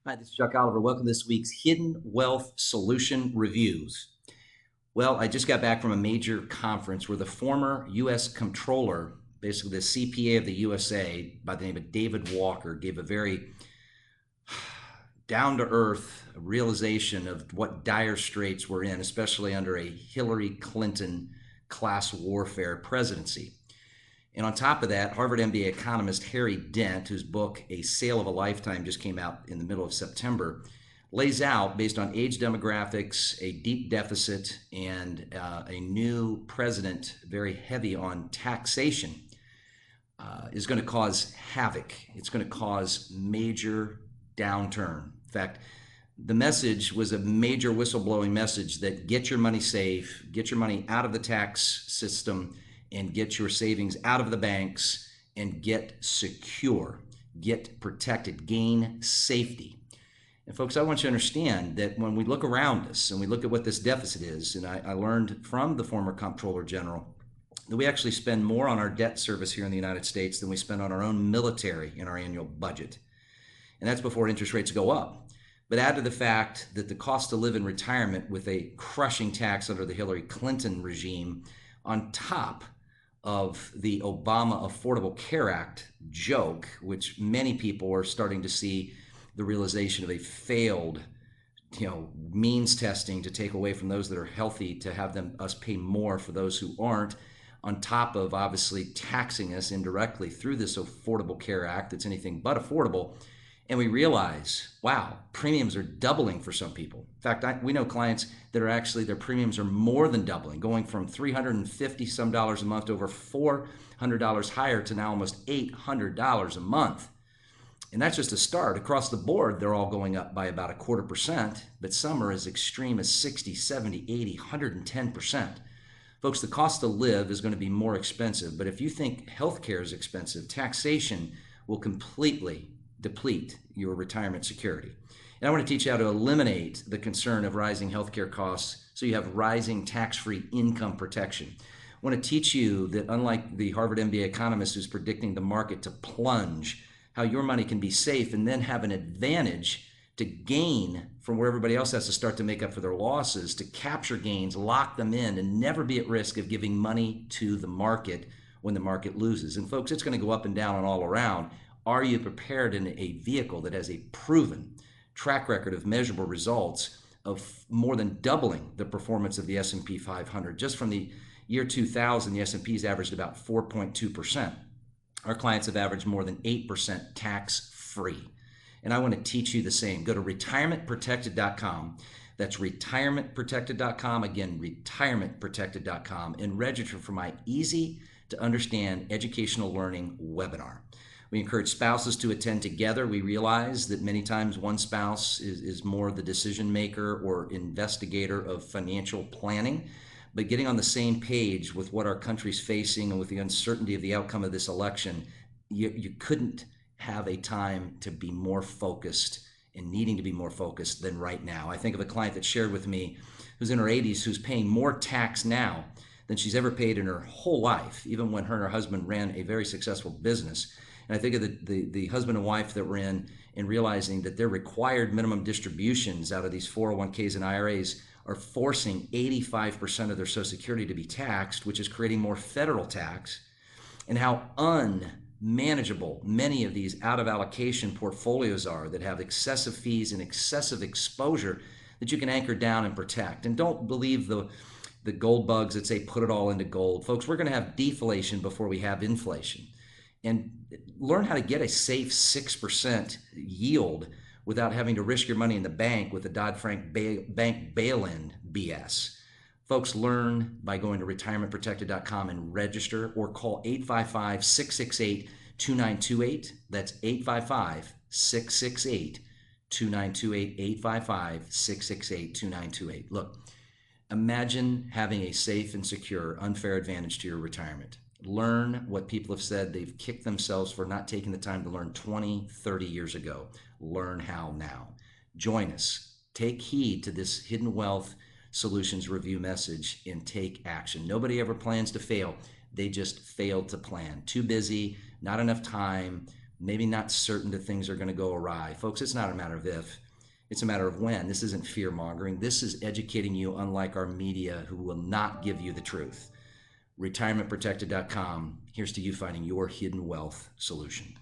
Hi, this is Chuck Oliver. Welcome to this week's Hidden Wealth Solution Reviews. Well, I just got back from a major conference where the former U.S. Comptroller, basically the CPA of the USA, by the name of David Walker, gave a very down to earth realization of what dire straits we're in, especially under a Hillary Clinton class warfare presidency. And on top of that, Harvard MBA economist Harry Dent, whose book A Sale of a Lifetime just came out in the middle of September, lays out, based on age demographics, a deep deficit, and a new president very heavy on taxation, is going to cause havoc. It's going to cause major downturn. In fact, the message was a major whistleblowing message that get your money safe, get your money out of the tax system, and get your savings out of the banks and get secure, get protected, gain safety. And folks, I want you to understand that when we look around us and we look at what this deficit is, and I learned from the former Comptroller General that we actually spend more on our debt service here in the United States than we spend on our own military in our annual budget. And that's before interest rates go up. But add to the fact that the cost to live in retirement with a crushing tax under the Hillary Clinton regime on top of the Obama Affordable Care Act joke, which many people are starting to see the realization of a failed, means testing to take away from those that are healthy to have us pay more for those who aren't, on top of obviously taxing us indirectly through this Affordable Care Act that's anything but affordable. And we realize, wow, premiums are doubling for some people. In fact, we know clients that are actually, their premiums are more than doubling, going from $350 some dollars a month to over $400 higher to now almost $800 a month. And that's just a start. Across the board, they're all going up by about 0.25%, but some are as extreme as 60, 70, 80, 110%. Folks, the cost to live is going to be more expensive, but if you think healthcare is expensive, taxation will completely deplete your retirement security. And I want to teach you how to eliminate the concern of rising healthcare costs so you have rising tax-free income protection. I want to teach you that unlike the Harvard MBA economist who's predicting the market to plunge, how your money can be safe and then have an advantage to gain from where everybody else has to start to make up for their losses, to capture gains, lock them in, and never be at risk of giving money to the market when the market loses. And folks, it's going to go up and down and all around. Are you prepared in a vehicle that has a proven track record of measurable results of more than doubling the performance of the S&P 500? Just from the year 2000, the S&P's averaged about 4.2%. Our clients have averaged more than 8% tax-free. And I want to teach you the same. Go to retirementprotected.com. That's retirementprotected.com. Again, retirementprotected.com, and register for my easy to understand educational learning webinar. We encourage spouses to attend together. We realize that many times one spouse is more the decision maker or investigator of financial planning, but getting on the same page with what our country's facing and with the uncertainty of the outcome of this election, you couldn't have a time to be more focused and needing to be more focused than right now. I think of a client that shared with me who's in her 80s, who's paying more tax now than she's ever paid in her whole life, even when her and her husband ran a very successful business. And I think of the husband and wife that were in and realizing that their required minimum distributions out of these 401ks and IRAs are forcing 85% of their Social Security to be taxed, which is creating more federal tax, and how unmanageable many of these out of allocation portfolios are that have excessive fees and excessive exposure that you can anchor down and protect. And don't believe the gold bugs that say put it all into gold. Folks, we're going to have deflation before we have inflation. And learn how to get a safe 6% yield without having to risk your money in the bank with the Dodd-Frank bank bail-in BS. Folks, learn by going to retirementprotected.com and register, or call 855-668-2928. That's 855-668-2928, 855-668-2928. Look, imagine having a safe and secure, unfair advantage to your retirement. Learn what people have said they've kicked themselves for not taking the time to learn 20, 30 years ago. Learn how now. Join us. Take heed to this Hidden Wealth Solutions Review message and take action. Nobody ever plans to fail. They just fail to plan. Too busy, not enough time, maybe not certain that things are going to go awry. Folks, it's not a matter of if, it's a matter of when. This isn't fear mongering. This is educating you, unlike our media, who will not give you the truth. RetirementProtected.com. Here's to you finding your hidden wealth solution.